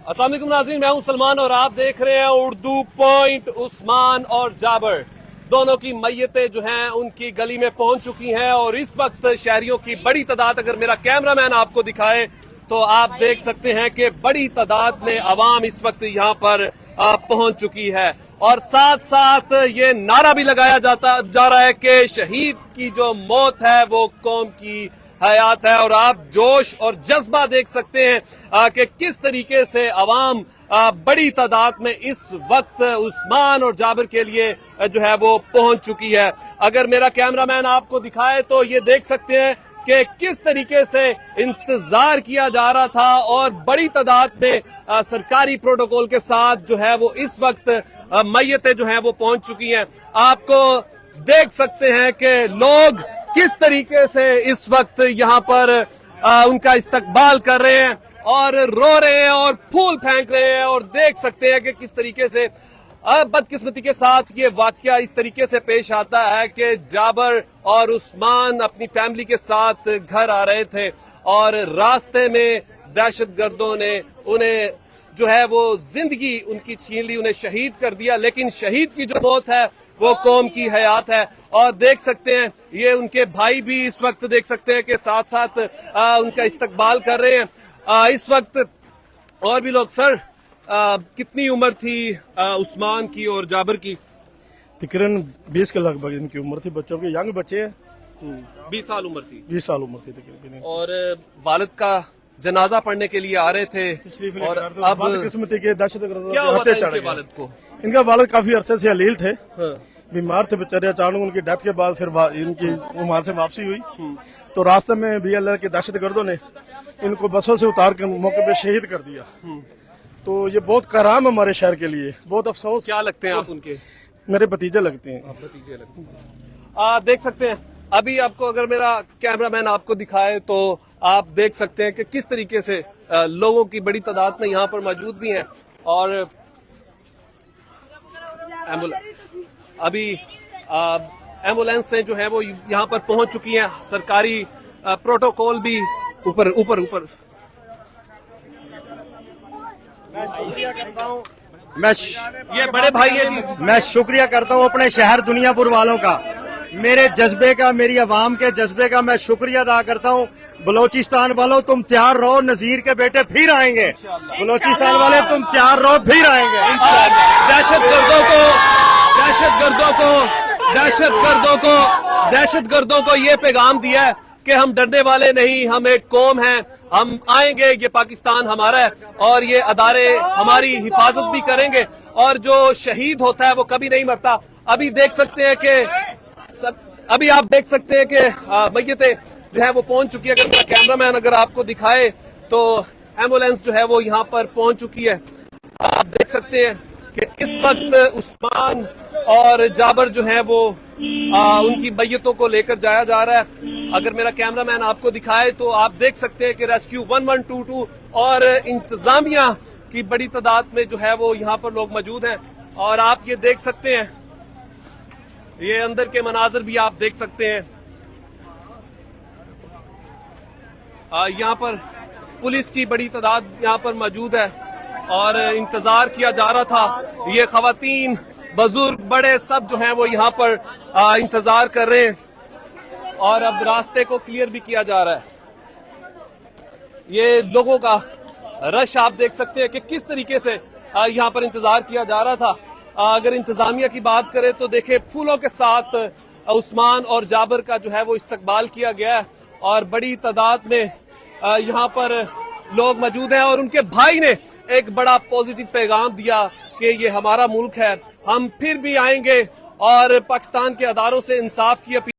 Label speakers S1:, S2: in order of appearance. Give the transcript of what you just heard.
S1: अस्सलाम वालेकुम नाज़रीन, मैं हूं सलमान और आप देख रहे हैं उर्दू पॉइंट। उस्मान और जाबर दोनों की मैयतें जो हैं उनकी गली में पहुंच चुकी हैं और इस वक्त शहरियों की बड़ी तादाद, अगर मेरा कैमरामैन आपको दिखाए तो आप देख सकते हैं कि बड़ी तादाद में अवाम इस वक्त यहाँ पर पहुंच चुकी है और साथ साथ ये नारा भी लगाया जा रहा है कि शहीद की जो मौत है वो कौम की हयात है। और आप जोश और जज्बा देख सकते हैं कि किस तरीके से अवाम बड़ी तादाद में इस वक्त उस्मान और जाबिर के लिए जो है वो पहुंच चुकी है। अगर मेरा कैमरामैन आपको दिखाए तो ये देख सकते हैं कि किस तरीके से इंतजार किया जा रहा था और बड़ी तादाद में सरकारी प्रोटोकॉल के साथ जो है वो इस वक्त मैयतें जो है वो पहुंच चुकी हैं। आपको देख सकते हैं कि लोग किस तरीके से इस वक्त यहाँ पर उनका इस्तकबाल कर रहे हैं और रो रहे हैं और फूल फेंक रहे हैं और देख सकते हैं कि किस तरीके से बदकिस्मती के साथ ये वाकया इस तरीके से पेश आता है कि जाबर और उस्मान अपनी फैमिली के साथ घर आ रहे थे और रास्ते में दहशतगर्दों ने उन्हें जो है वो जिंदगी उनकी छीन ली, उन्हें शहीद कर दिया। लेकिन शहीद की जो मौत है वो कौम की हयात है। और देख सकते हैं ये उनके भाई भी इस वक्त देख सकते हैं कि साथ साथ उनका इस्तकबाल कर रहे हैं इस वक्त। और भी लोग सर कितनी उम्र थी उस्मान की और जाबिर की?
S2: तकरीबन 20 के लगभग इनकी उम्र थी। बच्चों के यंग बच्चे हैं।
S1: 20 साल उम्र थी।
S2: 20 साल उम्र थी तकरीबन।
S1: और वालिद का जनाजा पढ़ने के लिए आ रहे थे और अब
S2: किस्मती के दहशतगर्द
S1: क्या हुआ था इनके वालिद को?
S2: इनका वालिद काफी अरसे से अलील थे,
S1: हाँ।
S2: बीमार थे बेचारे। अचानक उनकी डेथ के बाद फिर इनकी वहां से वापसी हुई तो रास्ते में भी अल्लाह के दहशतगर्दों ने इनको बसों से उतार के मौके पे शहीद कर दिया। तो ये बहुत कराम हमारे शहर के लिए, बहुत अफसोस।
S1: क्या लगते हैं आप उनके?
S2: मेरे भतीजे लगते हैं।
S1: भतीजे लगते हैं। देख सकते हैं अभी आपको, अगर मेरा कैमरामैन आपको दिखाए तो आप देख सकते हैं कि किस तरीके से लोगों की बड़ी तादाद में यहाँ पर मौजूद भी हैं और अभी एम्बुलेंस जो है वो यहाँ पर पहुंच चुकी हैं। सरकारी प्रोटोकॉल भी ऊपर ऊपर ऊपर। ये बड़े भाई है जी।
S3: मैं शुक्रिया करता हूँ अपने शहर दुनियापुर वालों का, मेरे जज्बे का, मेरी आवाम के जज्बे का मैं शुक्रिया अदा करता हूँ। बलोचिस्तान वालों तुम तैयार रहो, नजीर के बेटे फिर आएंगे। बलोचिस्तान वाले तुम तैयार रहो, फिर आएंगे।
S1: दहशतगर्दों को ये पैगाम दिया है कि हम डरने वाले नहीं, हम एक कौम हैं, हम आएंगे, ये पाकिस्तान हमारा है और ये अदारे हमारी हिफाजत भी करेंगे और जो शहीद होता है वो कभी नहीं मरता। अभी देख सकते हैं कि अभी आप देख सकते हैं कि मैयतें जो है वो पहुंच चुकी है। अगर मेरा कैमरामैन अगर आपको दिखाए तो एम्बुलेंस जो है वो यहाँ पर पहुंच चुकी है। आप देख सकते हैं कि इस वक्त उस्मान और जाबर जो है वो उनकी मैयतों को लेकर जाया जा रहा है। अगर मेरा कैमरामैन आपको दिखाए तो आप देख सकते हैं कि रेस्क्यू 1122 और इंतजामिया की बड़ी तादाद में जो है वो यहाँ पर लोग मौजूद हैं। और आप ये देख सकते हैं, ये अंदर के मनाजर भी आप देख सकते हैं। यहाँ पर पुलिस की बड़ी तादाद यहाँ पर मौजूद है और इंतजार किया जा रहा था। ये खवातीन, बुजुर्ग, बड़े सब जो हैं वो यहाँ पर इंतजार कर रहे हैं और अब रास्ते को क्लियर भी किया जा रहा है। ये लोगों का रश आप देख सकते हैं कि किस तरीके से यहाँ पर इंतजार किया जा रहा था। अगर इंतजामिया की बात करें तो देखें फूलों के साथ उस्मान और जाबर का जो है वो इस्तकबाल किया गया है और बड़ी तादाद में यहाँ पर लोग मौजूद हैं और उनके भाई ने एक बड़ा पॉजिटिव पैगाम दिया कि ये हमारा मुल्क है, हम फिर भी आएंगे और पाकिस्तान के अदारों से इंसाफ की अपील